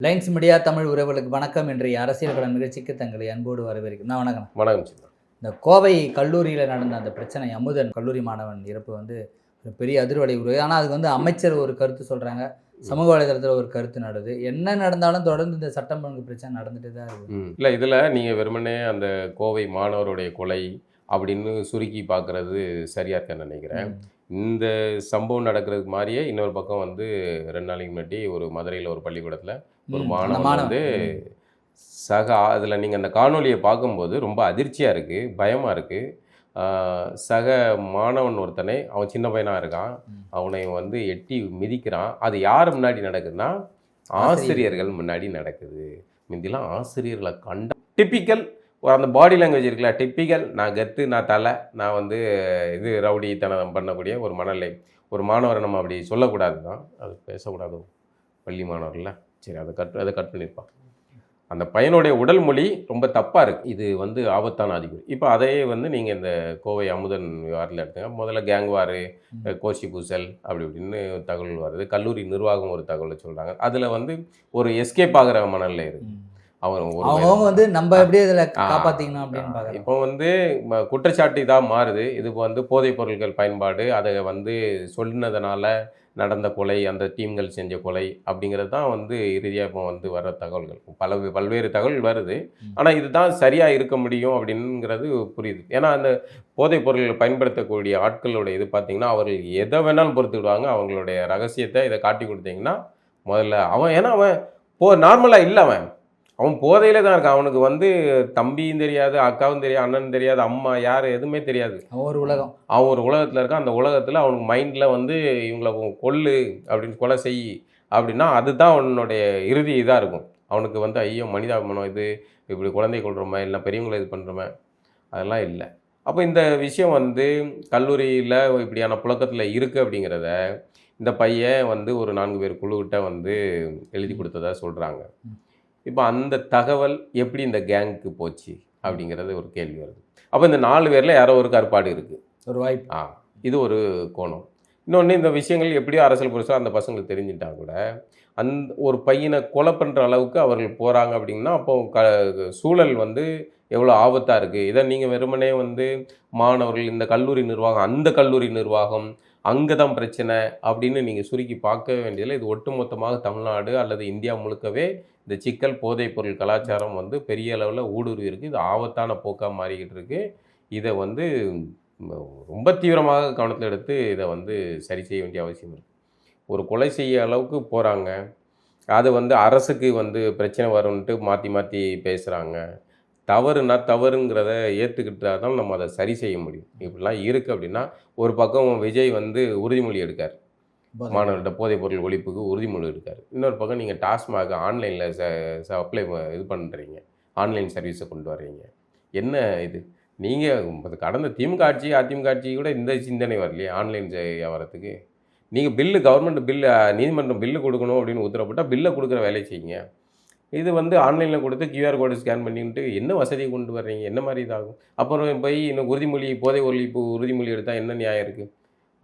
Lines media Tamil உறவுகளுக்கு வணக்கம். இன்றைய அரசியல் களம் நிகழ்ச்சிக்கு தங்களை அன்போடு வரவேற்கிறேன். வணக்கம். வணக்கம். இந்த கோவை கல்லூரியில் நடந்த அந்த பிரச்சனை, அமுதன் கல்லூரி மாணவன் இறப்பு ஒரு பெரிய அதிர்வலை உருவாது. ஆனால் அதுக்கு அமைச்சர் ஒரு கருத்து சொல்கிறாங்க, சமூக வலைதளத்தில் ஒரு கருத்து நடுது. என்ன நடந்தாலும் தொடர்ந்து இந்த சட்டம் ஒழுங்கு பிரச்சனை நடந்துட்டு தான் இருக்குது. இல்லை, இதில் நீங்கள் வெறுமனே அந்த கோவை மாணவருடைய கொலை அப்படின்னு சுருக்கி பார்க்குறது சரியாக இருக்கேன்னு நினைக்கிறேன். இந்த சம்பவம் நடக்கிறதுக்கு மாதிரியே இன்னொரு பக்கம் 2 நாளைக்கு முன்னாடி ஒரு மதுரையில் ஒரு பள்ளிக்கூடத்தில் ஒரு மாணவன் அதில் நீங்கள் அந்த காணொலியை பார்க்கும்போது ரொம்ப அதிர்ச்சியாக இருக்குது, பயமாக இருக்குது. சக மாணவன் ஒருத்தனை, அவன் சின்ன பையனாக இருக்கான், அவனை எட்டி மிதிக்கிறான். அது யார் முன்னாடி நடக்குதுன்னா ஆசிரியர்கள் முன்னாடி நடக்குது. முந்திலாம் ஆசிரியர்களை கண்ட டிப்பிக்கல் அந்த பாடி லாங்குவேஜ் இருக்குல்ல, டிப்பிக்கல் நான் கத்து, நான் தலை, நான் இது ரவுடித்தனம் பண்ணக்கூடிய ஒரு மனநிலை. ஒரு மாணவரை நம்ம அப்படி சொல்லக்கூடாது தான், அது பேசக்கூடாது பள்ளி மாணவர்ல. சரி, அதை கட் பண்ணியிருப்பான். அந்த பையனுடைய உடல் மொழி ரொம்ப தப்பாக இருக்குது. இது ஆபத்தான அறிகுறி. இப்போ அதையே நீங்கள் இந்த கோவை அமுதன் விவகாரத்தில் எடுத்துங்க. முதல்ல கேங் வாரு, கோஷி பூசல் அப்படி இப்படின்னு தகவல் வருது. கல்லூரி நிர்வாகம் ஒரு தகவலை சொல்கிறாங்க. அதில் ஒரு எஸ்கேப் ஆகிற மனநிலை இருக்குது. அவங்க நம்ம எப்படி இதில் காப்பாற்றிக்கணும் அப்படின்னு பார்க்குறாங்க. இப்போ குற்றச்சாட்டு இதாக மாறுது. இது போதைப் பொருட்கள் பயன்பாடு, அதை சொன்னதுனால நடந்த கொலை, அந்த டீம்கள் செஞ்ச கொலை அப்படிங்கிறது தான் இறுதியாக இப்போ வர தகவல்கள். பல்வேறு தகவல் வருது. ஆனால் இதுதான் சரியாக இருக்க முடியும் அப்படிங்கிறது புரியுது. ஏன்னா அந்த போதைப் பொருட்களை பயன்படுத்தக்கூடிய ஆட்களோட இது பார்த்திங்கன்னா, அவர்கள் எதை வேணாலும் பொறுத்துக்கிடுவாங்க. அவங்களுடைய ரகசியத்தை இதை காட்டி கொடுத்தீங்கன்னா முதல்ல அவன் நார்மலாக இல்லை, அவன் போதையில தான் இருக்கான். அவனுக்கு தம்பியும் தெரியாது, அக்காவும் தெரியாது, அண்ணன் தெரியாது, அம்மா யார் எதுவுமே தெரியாது. அவன் ஒரு உலகத்தில் இருக்கான். அந்த உலகத்தில் அவனுக்கு மைண்டில் இவங்களை கொல்லு அப்படின்னு, கொலை செய் அப்படின்னா அதுதான் அவனுடைய இறுதி இதாக இருக்கும். அவனுக்கு ஐயோ மனிதாபிமானம், இது இப்படி குழந்தை கொள்கிறோமே, இல்லை பெரியவங்களை இது பண்ணுறோமே, அதெல்லாம் இல்லை. அப்போ இந்த விஷயம் கல்லூரியில் இப்படியான புழக்கத்தில் இருக்குது அப்படிங்கிறத இந்த பையன் ஒரு 4 பேர் குழுக்கிட்ட எழுதி கொடுத்ததா சொல்கிறாங்க. இப்போ அந்த தகவல் எப்படி இந்த கேங்க்கு போச்சு அப்படிங்கிறது ஒரு கேள்வி வருது. அப்போ இந்த 4 பேரில் யாரோ ஒரு கற்பாடு இருக்குது, ஒரு வாய்ப்பு. இது ஒரு கோணம். இன்னொன்று, இந்த விஷயங்கள் எப்படியோ அரசியல் புதுசாக அந்த பசங்களுக்கு தெரிஞ்சுட்டா கூட ஒரு பையனை கொலை பண்ணுற அளவுக்கு அவர்கள் போகிறாங்க அப்படின்னா, அப்போ சூழல் எவ்வளோ ஆபத்தாக இருக்குது. இதை நீங்கள் வெறுமனே மாணவர்கள், இந்த கல்லூரி நிர்வாகம், அந்த கல்லூரி நிர்வாகம் அங்கே தான் பிரச்சனை அப்படின்னு நீங்கள் சுருக்கி பார்க்க வேண்டியதில்லை. இது ஒட்டுமொத்தமாக தமிழ்நாடு அல்லது இந்தியா முழுக்கவே இந்த சிக்கல் போதைப் பொருள் கலாச்சாரம் பெரிய அளவில் ஊடுருவி இருக்குது. இது ஆபத்தான போக்காக மாறிக்கிட்டு இருக்குது. இதை ரொம்ப தீவிரமாக கவனத்தில் எடுத்து இதை சரி செய்ய வேண்டிய அவசியம் இருக்குது. ஒரு கொலை செய்ய அளவுக்கு போகிறாங்க. அது அரசுக்கு பிரச்சனை வரும்ன்ட்டு மாற்றி மாற்றி பேசுகிறாங்க. தவறுனா தவறுங்கிறத ஏற்றுக்கிட்டா தான் நம்ம அதை சரி செய்ய முடியும். இப்படிலாம் இருக்குது அப்படின்னா, ஒரு பக்கம் விஜய் உறுதிமொழி எடுக்கார், மாணவர்கள்ட்ட போதைப் பொருள் ஒழிப்புக்கு உறுதிமொழி எடுக்கார். இன்னொரு பக்கம் நீங்கள் டாஸ்மாக் ஆன்லைனில் அப்ளை இது பண்ணுறீங்க, ஆன்லைன் சர்வீஸை கொண்டு வர்றீங்க. என்ன இது? நீங்கள் கடந்த திமுக ஆட்சி, அதிமுக ஆட்சி கூட இந்த சிந்தனை வரலையே ஆன்லைன் வியாபாரத்துக்கு. நீங்கள் கவர்மெண்ட் பில்லு, நீதிமன்றம் பில்லு கொடுக்கணும் அப்படின்னு உத்தரப்பட்டால் பில்லை கொடுக்குற வேலையை செய்யுங்க. இது ஆன்லைனில் கொடுத்து QR கோடு ஸ்கேன் பண்ணிட்டு என்ன வசதியை கொண்டு வர்றீங்க? என்ன மாதிரி இதாகும்? அப்புறம் போய் இன்னும் உறுதிமொழி, போதை ஒழிப்பு உறுதிமொழி எடுத்தால் என்ன நியாயம் இருக்குது?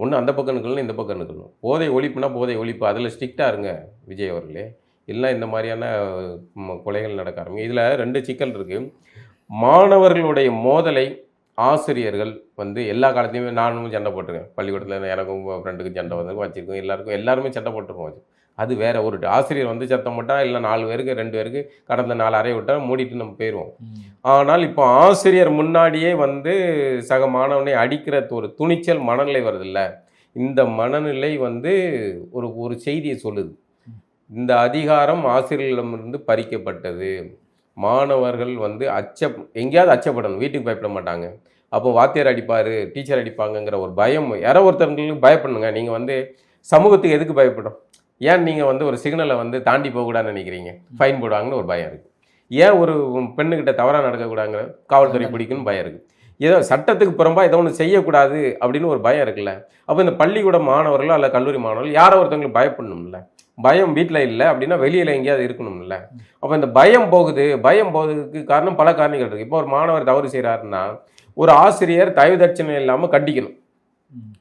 ஒன்று அந்த பக்கம் நிற்கணும், இந்த பக்கம் நிற்கணும். போதை ஒழிப்புனா போதை ஒழிப்பு, அதில் ஸ்ட்ரிக்டாக இருங்க விஜய் அவர்களே. இல்லை இந்த மாதிரியான கொலைகள் நடக்க ஆரம்பிங்க. இதில் 2 சிக்கல் இருக்குது. மாணவர்களுடைய மோதலை ஆசிரியர்கள் எல்லா காலத்தையுமே, நானும் சண்டை போட்டிருக்கேன் பள்ளிக்கூடத்தில். எனக்கும் ஃப்ரெண்டுக்கும் சண்டை வச்சுருக்கோம், எல்லாருமே சண்டை போட்டிருக்கோம். அது வேறு. ஒரு ஆசிரியர் சத்தம் போட்டால், இல்லை 4 பேருக்கு 2 பேருக்கு கடந்த 4 அறையை விட்டால் மூடிட்டு நம்ம போயிடுவோம். ஆனால் இப்போ ஆசிரியர் முன்னாடியே சக மாணவனை அடிக்கிற ஒரு துணிச்சல் மனநிலை வருதில்ல, இந்த மனநிலை ஒரு செய்தியை சொல்லுது. இந்த அதிகாரம் ஆசிரியர்களிடமிருந்து பறிக்கப்பட்டது. மாணவர்கள் எங்கேயாவது அச்சப்படணும், வீட்டுக்கு பயப்பட மாட்டாங்க. அப்போ வாத்தியார் அடிப்பார், டீச்சர் அடிப்பாங்கங்கிற ஒரு பயம் யாரோ ஒருத்தவங்களுக்கு பயப்படணுங்க. நீங்கள் சமூகத்துக்கு எதுக்கு பயப்படும்? ஏன் நீங்கள் ஒரு சிக்னலை தாண்டி போகக்கூடாதுன்னு நினைக்கிறீங்க? ஃபைன் போடுவாங்கன்னு ஒரு பயம் இருக்குது. ஏன் ஒரு பெண்ணுக்கிட்ட தவறாக நடக்கக்கூடாதுங்கிற காவல்துறை பிடிக்குன்னு பயம் இருக்குது. ஏதோ சட்டத்துக்கு புறம்பா ஏதோ ஒன்று செய்யக்கூடாது அப்படின்னு ஒரு பயம் இருக்குல்ல. அப்போ இந்த பள்ளிக்கூட மாணவர்களோ அல்ல கல்லூரி மாணவர்கள் யாரோ ஒருத்தவங்களுக்கு பயப்படணும்ல. பயம் வீட்டில் இல்லை அப்படின்னா வெளியில் எங்கேயாவது இருக்கணும்ல. அப்போ இந்த பயம் போகுதுக்கு காரணம் பல காரணங்கள் இருக்குது. இப்போ ஒரு மாணவர் தவறு செய்கிறாருன்னா ஒரு ஆசிரியர் தயவு தட்சணை இல்லாமல் கண்டிக்கணும்.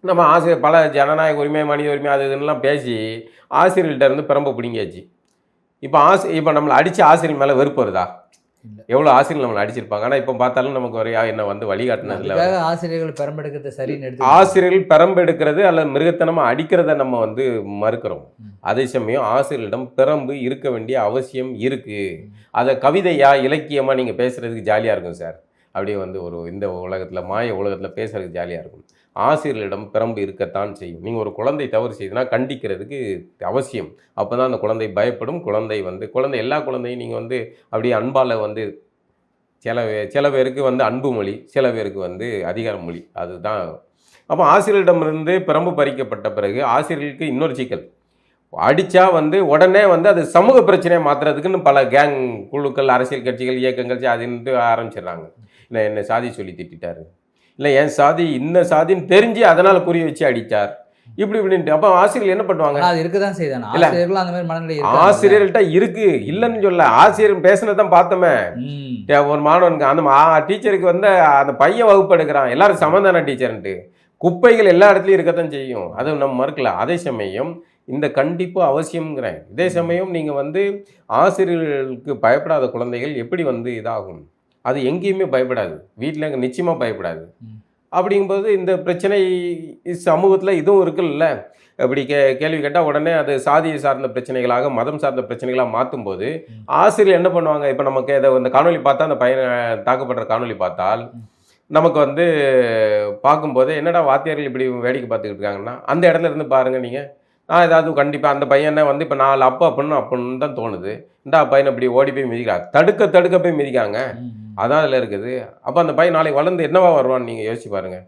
நம்ம ஆசிரியர் பல ஜனநாயக உரிமை, மனித உரிமை அது இதுன்னெலாம் பேசி ஆசிரியர்கள்ட்ட இருந்து பிரம்ப பிடிங்கியாச்சு. இப்போ நம்மளை அடித்த ஆசிரியர் மேலே வெறுப்பு வருதா? இல்ல. எவ்வளோ ஆசிரியர் நம்மளை அடிச்சிருப்பாங்க. ஆனால் இப்போ பார்த்தாலும் நமக்கு ஒரு என்ன வந்து வழிகாட்டினதில்ல. அதுக்காக ஆசிரியர்கள் பெரம்பெடுக்கிறது சரின்னு எடுத்து ஆசிரியர்கள் பெரம்பு எடுக்கிறது அல்லது மிருகத்தனமாக அடிக்கிறத நம்ம வந்து மறுக்கிறோம். அதே சமயம் ஆசிரியர்களிடம் பெரம்பு இருக்க வேண்டிய அவசியம் இருக்குது. அதை கவிதையா இலக்கியமாக நீங்கள் பேசுகிறதுக்கு ஜாலியாக இருக்கும் சார். அப்படியே வந்து ஒரு இந்த உலகத்தில் மாய உலகத்தில் பேசுகிறதுக்கு ஜாலியாக இருக்கும். ஆசிரியர்களிடம் பெரம்பு இருக்கத்தான் செய்யும். நீங்கள் ஒரு குழந்தை தவறு செய்யுதுன்னா கண்டிக்கிறதுக்கு அவசியம். அப்போ தான் அந்த குழந்தை பயப்படும். குழந்தை எல்லா குழந்தையும் நீங்கள் வந்து அப்படியே அன்பால் வந்து சில பேருக்கு வந்து அன்பு மொழி, சில பேருக்கு வந்து அதிகார மொழி. அதுதான். அப்போ ஆசிரியரிடமிருந்து பெரம்பு பறிக்கப்பட்ட பிறகு ஆசிரியர்களுக்கு இன்னொரு சிக்கல். அடித்தா வந்து உடனே வந்து அது சமூக பிரச்சனையை மாற்றுறதுக்குன்னு பல கேங் குழுக்கள், அரசியல் கட்சிகள், இயக்கங்கள் அதுன்ட்டு ஆரம்பிச்சிடுறாங்க. இல்லை என்ன சாதி சொல்லி திட்டாரு, இல்லை என் சாதி இன்ன சாதின்னு தெரிஞ்சு அதனால் குறி வச்சு அடித்தார், இப்படின்ட்டு. அப்போ ஆசிரியர்கள் என்ன பண்ணுவாங்க? அது இருக்க தான் செய்தானே. ஆசிரியர்களும் அந்த மாதிரி மனநிலை ஆசிரியர்கள்ட்ட இருக்கு, இல்லைன்னு சொல்ல. ஆசிரியர் பேசினதான் பார்த்தோமே. ஒரு மாணவனுக்கு அந்த டீச்சருக்கு வந்து அந்த பையன் வகுப்பு எடுக்கிறான், எல்லாரும் சமந்தான டீச்சர்ன்ட்டு. குப்பைகள் எல்லா இடத்துலையும் இருக்கத்தான் செய்யும், அது நம்ம மறுக்கல. அதே சமயம் இந்த கண்டிப்பு அவசியம்ங்கிறேன். இதே சமயம் நீங்கள் வந்து ஆசிரியர்களுக்கு பயப்படாத குழந்தைகள் எப்படி வந்து இதாகும்? அது எங்கேயுமே பயப்படாது, வீட்டில் நிச்சயமாக பயப்படாது. அப்படிங்கும்போது இந்த பிரச்சனை சமூகத்தில் இதுவும் இருக்குல்ல. இப்படி கேள்வி கேட்டால் உடனே அது சாதியை சார்ந்த பிரச்சனைகளாக, மதம் சார்ந்த பிரச்சனைகளாக மாற்றும்போது ஆசிரியர் என்ன பண்ணுவாங்க? இப்போ நமக்கு இதை இந்த காணொலி பார்த்தா, அந்த பையனை தாக்கப்படுற காணொலி பார்த்தால் நமக்கு வந்து பார்க்கும்போது என்னடா வாத்தியார்கள் இப்படி வேடிக்கை பார்த்துக்கிட்டு இருக்காங்கன்னா, அந்த இடத்துல இருந்து பாருங்கள் நீங்கள். ஏதாவது கண்டிப்பாக அந்த பையனை வந்து இப்போ 4 அப்படின்னு தான் தோணுது. இந்த பையனை இப்படி ஓடி போய் மிதிக்கிறாங்க, தடுக்க போய் மிதிக்காங்க. அதான் அதில் இருக்குது. அப்போ அந்த பையன் நாளைக்கு வளர்ந்து என்னவா வருவான்னு நீங்கள் யோசிச்சு பாருங்கள்.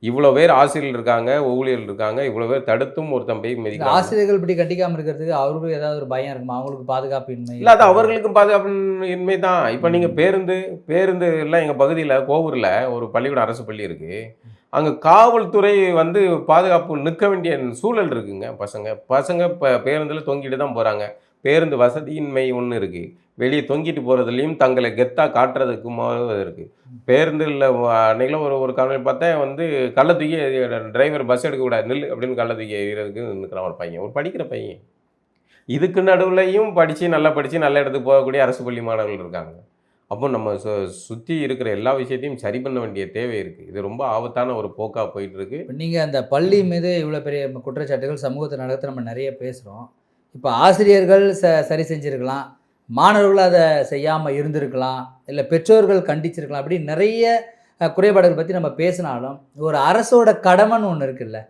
இவ்வளோ பேர் ஆசிரியர்கள் இருக்காங்க, ஊழியர்கள் இருக்காங்க, இவ்வளோ பேர் தடுத்தும் ஒருத்தன் போய் மிதிக்கிறாங்க. ஆசிரியர்கள் இப்படி கட்டிக்காமல் இருக்கிறதுக்கு அவருக்கு ஏதாவது ஒரு பயம் இருக்குமா? அவங்களுக்கு பாதுகாப்பு இன்மை இல்லை, அது அவர்களுக்கும் பாதுகாப்பு இன்மை தான். இப்போ நீங்கள் பேருந்து எல்லாம் எங்கள் பகுதியில் கோவூரில் ஒரு பள்ளிக்கூடம், அரசு பள்ளி இருக்குது. அங்கே காவல்துறை வந்து பாதுகாப்பு நிற்க வேண்டிய சூழல் இருக்குங்க. பசங்க பேருந்தில் தொங்கிட்டு தான் போகிறாங்க. பேருந்து வசதியின்மை ஒன்று இருக்குது. வெளியே தொங்கிட்டு போகிறதுலையும் தங்களை கெத்தாக காட்டுறதுக்கும் இருக்குது. பேருந்தில் அன்றைக்கெலாம் ஒரு காரணம் பார்த்தேன், வந்து கள்ள தூக்கி டிரைவர் பஸ் எடுக்கக்கூடாது நில் அப்படின்னு கள்ள தூக்கி எறிகிறதுக்கு நிற்கிறான் ஒரு பையன், ஒரு படிக்கிற பையன். இதுக்கு நடுவுலையும் நல்லா படித்து நல்ல இடத்துக்கு போகக்கூடிய அரசு பள்ளி மாணவர்கள் இருக்காங்க. அப்போ நம்ம சுற்றி இருக்கிற எல்லா விஷயத்தையும் சரி பண்ண வேண்டிய தேவை இருக்குது. இது ரொம்ப ஆபத்தான ஒரு போக்காக போயிட்டுருக்கு. நீங்கள் அந்த பள்ளி மீது இவ்வளோ பெரிய குற்றச்சாட்டுகள் சமூகத்தை நடத்த நம்ம நிறைய பேசுகிறோம். இப்போ ஆசிரியர்கள் சரி செஞ்சுருக்கலாம், மாணவர்கள் அதை செய்யாமல் இருந்திருக்கலாம், இல்லை பெற்றோர்கள் கண்டிச்சிருக்கலாம். அப்படி நிறைய குறைபாடுகள் பற்றி நம்ம பேசினாலும் ஒரு அரசோட கடமைன்னு ஒன்று இருக்குல்ல.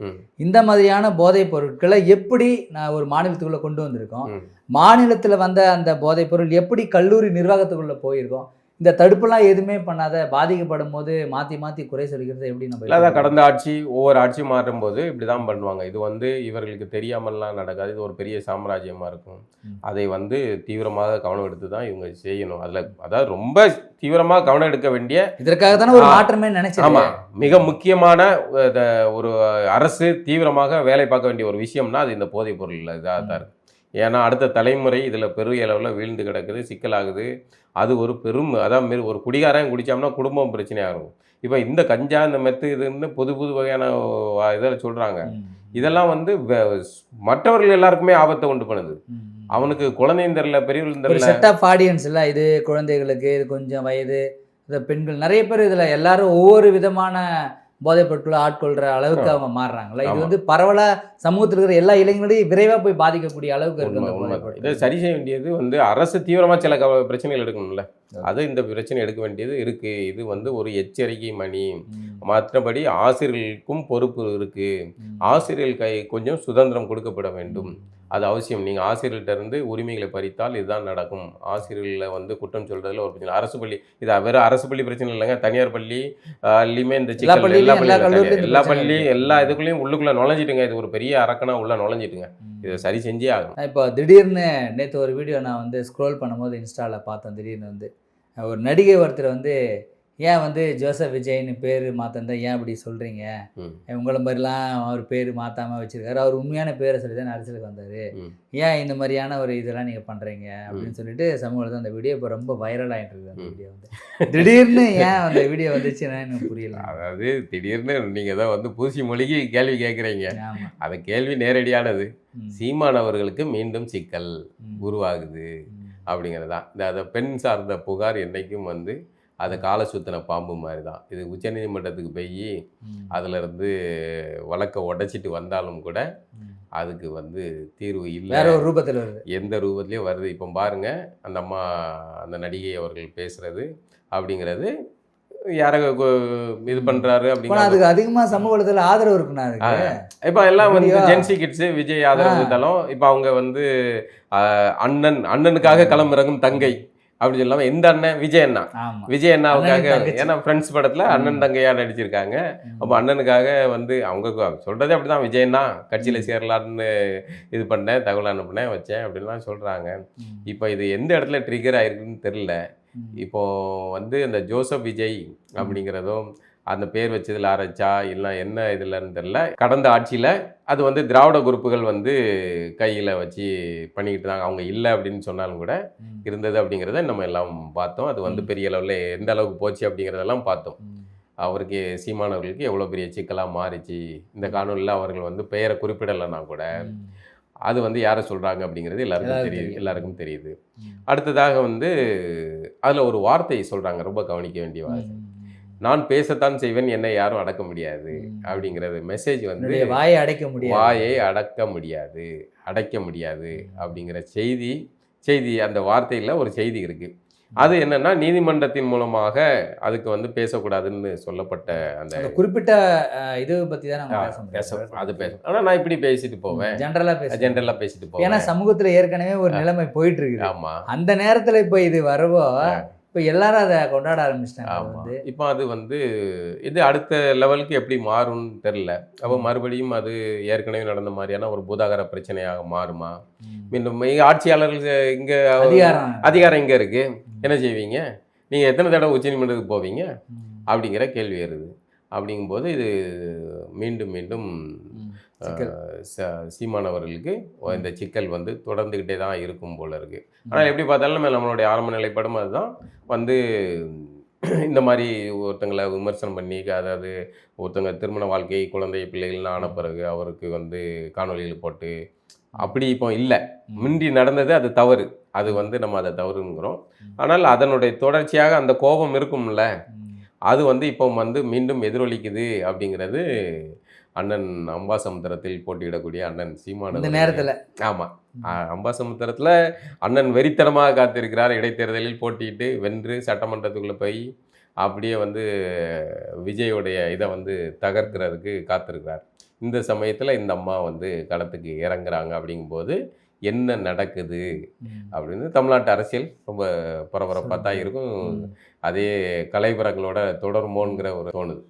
இந்த மாதிரியான போதைப் பொருட்களை எப்படி நான் ஒரு மாநிலத்துக்குள்ளே கொண்டு வந்திருக்கோம், மாநிலத்தில் வந்த அந்த போதைப் பொருள் எப்படி கல்லூரி நிர்வாகத்துக்குள்ளே போயிருக்கோம், இந்த தடுப்புலாம் எதுவுமே பண்ணாத பாதிக்கப்படும் போது மாற்றி குறை சொல்லிக்கிறது எப்படி நம்ம? இல்லை, கடந்த ஆட்சி ஒவ்வொரு ஆட்சியும் மாறும்போது இப்படி தான் பண்ணுவாங்க. இது வந்து இவர்களுக்கு தெரியாமல்லாம் நடக்காது. இது ஒரு பெரிய சாம்ராஜ்யமாக இருக்கும். அதை வந்து தீவிரமாக கவனம் எடுத்து தான் இவங்க செய்யணும். அதாவது ரொம்ப தீவிரமாக கவனம் எடுக்க வேண்டிய, இதற்காக தானே ஒரு மாற்றமே நினைச்சேன். ஆமாம், மிக முக்கியமான ஒரு அரசு தீவிரமாக வேலை பார்க்க வேண்டிய ஒரு விஷயம்னா அது இந்த போதைப் பொருள் இதாக தான் இருக்குது. ஏன்னா அடுத்த தலைமுறை இதில் பெரிய அளவில் வீழ்ந்து கிடக்குது, சிக்கலாகுது. அது ஒரு அதாவது ஒரு குடிகாரன் குடித்தோம்னா குடும்பம் பிரச்சனையாகும். இப்போ இந்த கஞ்சா, இந்த மெத்து, இதுன்னு புது வகையான இதில் சொல்கிறாங்க. இதெல்லாம் வந்து மற்றவர்கள் எல்லாருக்குமே ஆபத்தை உண்டு பண்ணுது. அவனுக்கு குழந்தையும் தெரியல, பெரியவர்களும் தெரியல. செட் ஆஃப் ஆடியன்ஸ் இல்லை இது. குழந்தைகளுக்கு, இது கொஞ்சம் வயது, இந்த பெண்கள், நிறைய பேர் இதில் எல்லாரும் ஒவ்வொரு விதமான போதைப் பொருட்களை ஆட்கொள்கிற அளவுக்கு அவங்க மாறுறாங்களா? இது வந்து பரவலாக சமூகத்தில் இருக்கிற எல்லா இளைஞர்களையும் விரைவாக போய் பாதிக்கக்கூடிய அளவுக்கு இருக்கு. இதை சரி செய்ய வேண்டியது வந்து அரசு தீவிரமாக சில பிரச்சனைகள் எடுக்கணும்ல. அது இந்த பிரச்சனை எடுக்க வேண்டியது இருக்குது. இது வந்து ஒரு எச்சரிக்கை மணி. மற்றபடி ஆசிரியர்களுக்கும் பொறுப்பு இருக்குது. ஆசிரியர்கள் கொஞ்சம் சுதந்திரம் கொடுக்கப்பட வேண்டும். அது அவசியம். நீங்கள் ஆசிரியர்கிட்ட இருந்து உரிமைகளை பறித்தால் இதுதான் நடக்கும். ஆசிரியர்களை வந்து குற்றம் சொல்கிறதுல ஒரு பிரச்சனை. அரசு பள்ளி, இது வெறும் அரசு பள்ளி பிரச்சனை இல்லைங்க, தனியார் பள்ளியுமே இந்த சிக்கல். எல்லா பள்ளி எல்லா இதுக்குள்ளேயும் உள்ளுக்குள்ளே நுழைஞ்சிட்டுங்க. இது ஒரு பெரிய அரக்கனாக உள்ளே நுழைஞ்சிட்டுங்க. இதை சரி செஞ்சே ஆகும். இப்போ திடீர்னு நேற்று ஒரு வீடியோ நான் வந்து ஸ்க்ரோல் பண்ணும்போது இன்ஸ்டாவில் பார்த்தேன். திடீர்னு வந்து ஒரு நடிகை ஒருத்தர் வந்து ஏன் வந்து ஜோசப் விஜய்னு பேர் மாற்றந்தா ஏன் இப்படி சொல்கிறீங்க, ம். உங்களை மாதிரிலாம் அவர் பேர் மாற்றாமல் வச்சுருக்காரு, அவர் உண்மையான பேரை சொல்லி தான் அரசியலுக்கு வந்தார், ஏன் இந்த மாதிரியான ஒரு இதெல்லாம் நீங்கள் பண்ணுறீங்க அப்படின்னு சொல்லிட்டு சமூகத்தில் அந்த வீடியோ இப்போ ரொம்ப வைரல் ஆகிட்டு இருக்குது. அந்த வீடியோ வந்து திடீர்னு ஏன் அந்த வீடியோ வந்துச்சுன்னா எனக்கு புரியல. அதாவது திடீர்னு நீங்கள் தான் வந்து பூசி மொழிக்கு கேள்வி கேட்குறீங்க. ஆமாம். அந்த கேள்வி நேரடியானது. சீமான் அவர்களுக்கு மீண்டும் சிக்கல் உருவாகுது அப்படிங்கிறது தான். இந்த பெண் சார்ந்த புகார் என்றைக்கும் வந்து அதை காலை சுத்தின பாம்பு மாதிரி தான். இது உச்சநீதிமன்றத்துக்கு போய் அதிலிருந்து வழக்கை உடைச்சிட்டு வந்தாலும் கூட அதுக்கு வந்து தீர்வு இல்லை. வேற ஒரு ரூபத்தில் வருது, எந்த ரூபத்துலேயும் வருது. இப்போ பாருங்க, அந்த அம்மா அந்த நடிகை அவர்கள் பேசுறது அப்படிங்கிறது யாரை இது பண்றாரு அப்படிங்கிற அதுக்கு அதிகமாக சமூக வலைதளத்தில் ஆதரவு இருக்குண்ணா. இப்போ எல்லாம் வந்து ஜென்சி கிட்ஸு விஜய் ஆதரவு இருந்தாலும் இப்போ அவங்க வந்து அண்ணனுக்காக களமிறங்கும் தங்கை அப்படி சொல்லாமல் எந்த அண்ணன் விஜய் அண்ணா, விஜய் அண்ணாவுக்காக, ஏன்னா ஃப்ரெண்ட்ஸ் படத்தில் அண்ணன் தங்கையா நடிச்சிருக்காங்க. அப்போ அண்ணனுக்காக வந்து அவங்க சொல்கிறதே அப்படி தான், விஜய் அண்ணா கட்சியில் சேரலான்னு இது பண்ணேன், தகவல் அனுப்புனேன், வச்சேன் அப்படின்லாம் சொல்கிறாங்க. இப்போ இது எந்த இடத்துல ட்ரிகர் ஆயிருக்குன்னு தெரில. இப்போது வந்து இந்த ஜோசப் விஜய் அப்படிங்கிறதும் அந்த பேர் வச்சதில் ஆரம்பிச்சா இல்லை என்ன இதுலன்னு தெரில. கடந்த ஆட்சியில் அது வந்து திராவிட குரூப்புகள் வந்து கையில் வச்சு பண்ணிக்கிட்டு தாங்க. அவங்க இல்லை அப்படின்னு சொன்னாலும் கூட இருந்தது அப்படிங்கிறத நம்ம எல்லாம் பார்த்தோம். அது வந்து பெரிய அளவில் எந்த அளவுக்கு போச்சு அப்படிங்கிறதெல்லாம் பார்த்தோம். அவருக்கு சீமானவர்களுக்கு எவ்வளோ பெரிய சிக்கலாக மாறிச்சு. இந்த காணொலியில் அவர்கள் வந்து பெயரை குறிப்பிடலைன்னா கூட அது வந்து யாரை சொல்கிறாங்க அப்படிங்கிறது எல்லாருக்கும் தெரியுது. அடுத்ததாக வந்து அதில் ஒரு வார்த்தை சொல்கிறாங்க, ரொம்ப கவனிக்க வேண்டிய வார்த்தை. நான் பேசத்தான் செய்வேன், என்னை யாரும் அடக்க முடியாது அப்படிங்கிறது மெசேஜ் வந்து வாயை அடைக்க முடியாது அப்படிங்கிற செய்தி அந்த வார்த்தையில் ஒரு செய்தி இருக்குது. அது என்னன்னா, நீதிமன்றத்தின் மூலமாக அதுக்கு வந்து பேசக்கூடாதுன்னு சொல்லப்பட்ட அந்த குறிப்பிட்ட இது பற்றி தான் அது பேசும். ஆனால் நான் இப்படி பேசிட்டு போவேன், ஜென்ரலாக பேசிட்டு போவேன். ஏன்னா சமூகத்தில் ஏற்கனவே ஒரு நிலைமை போயிட்டு இருக்கு. ஆமாம், அந்த நேரத்தில் இப்போ இது வரவோ இப்போ எல்லாரும் அதை கொண்டாட ஆரம்பிச்சிட்டாங்க. ஆமாம், இப்போ அது வந்து இது அடுத்த லெவலுக்கு எப்படி மாறும்னு தெரில. அப்போ மறுபடியும் அது ஏற்கனவே நடந்த மாதிரியான ஒரு பூதாகர பிரச்சனையாக மாறுமா? மீண்டும் ஆட்சியாளர்கள் இங்கே அதிகாரம் இங்கே இருக்குது, என்ன செய்வீங்க நீங்கள்? எத்தனை தடவை உச்சநீதிமன்றத்துக்கு போவீங்க அப்படிங்கிற கேள்வி வருது. அப்படிங்கும்போது இது மீண்டும் சீமானவர்களுக்கு இந்த சிக்கல் வந்து தொடர்ந்துக்கிட்டே தான் இருக்கும் போல இருக்குது. ஆனால் எப்படி பார்த்தாலும் நம்மளுடைய ஆரம்ப நிலைப்படும் அதுதான் வந்து இந்த மாதிரி ஒருத்தங்களை விமர்சனம் பண்ணி, அதாவது ஒருத்தங்க திருமண வாழ்க்கை, குழந்தை, பிள்ளைகள்னு ஆன பிறகு அவருக்கு வந்து காணொலிகள் போட்டு அப்படி இப்போ இல்லை. முந்தி நடந்தது அது தவறு, அது வந்து நம்ம அதை தவறுங்கிறோம். ஆனால் அதனுடைய தொடர்ச்சியாக அந்த கோபம் இருக்கும்ல, அது வந்து இப்போ வந்து மீண்டும் எதிரொலிக்குது அப்படிங்கிறது அண்ணன் அம்பாசமுத்திரத்தில் போட்டியிடக்கூடிய அண்ணன் சீமான் இந்த நேரத்தில். ஆமாம், அம்பாசமுத்திரத்தில் அண்ணன் வெறித்தனமாக காத்திருக்கிறார். இடைத்தேர்தலில் போட்டியிட்டு வென்று சட்டமன்றத்துக்குள்ளே போய் அப்படியே வந்து விஜயோடைய இதை வந்து தகர்க்கிறதுக்கு காத்திருக்கிறார். இந்த சமயத்தில் இந்த அம்மா வந்து களத்துக்கு இறங்குறாங்க. அப்படிங்கும்போது என்ன நடக்குது அப்படின்னு தமிழ்நாட்டு அரசியல் ரொம்ப பரபரப்பாக தான் இருக்கும். அதே கலைபரங்களோட தொடருமோங்கிற ஒரு தோணுது.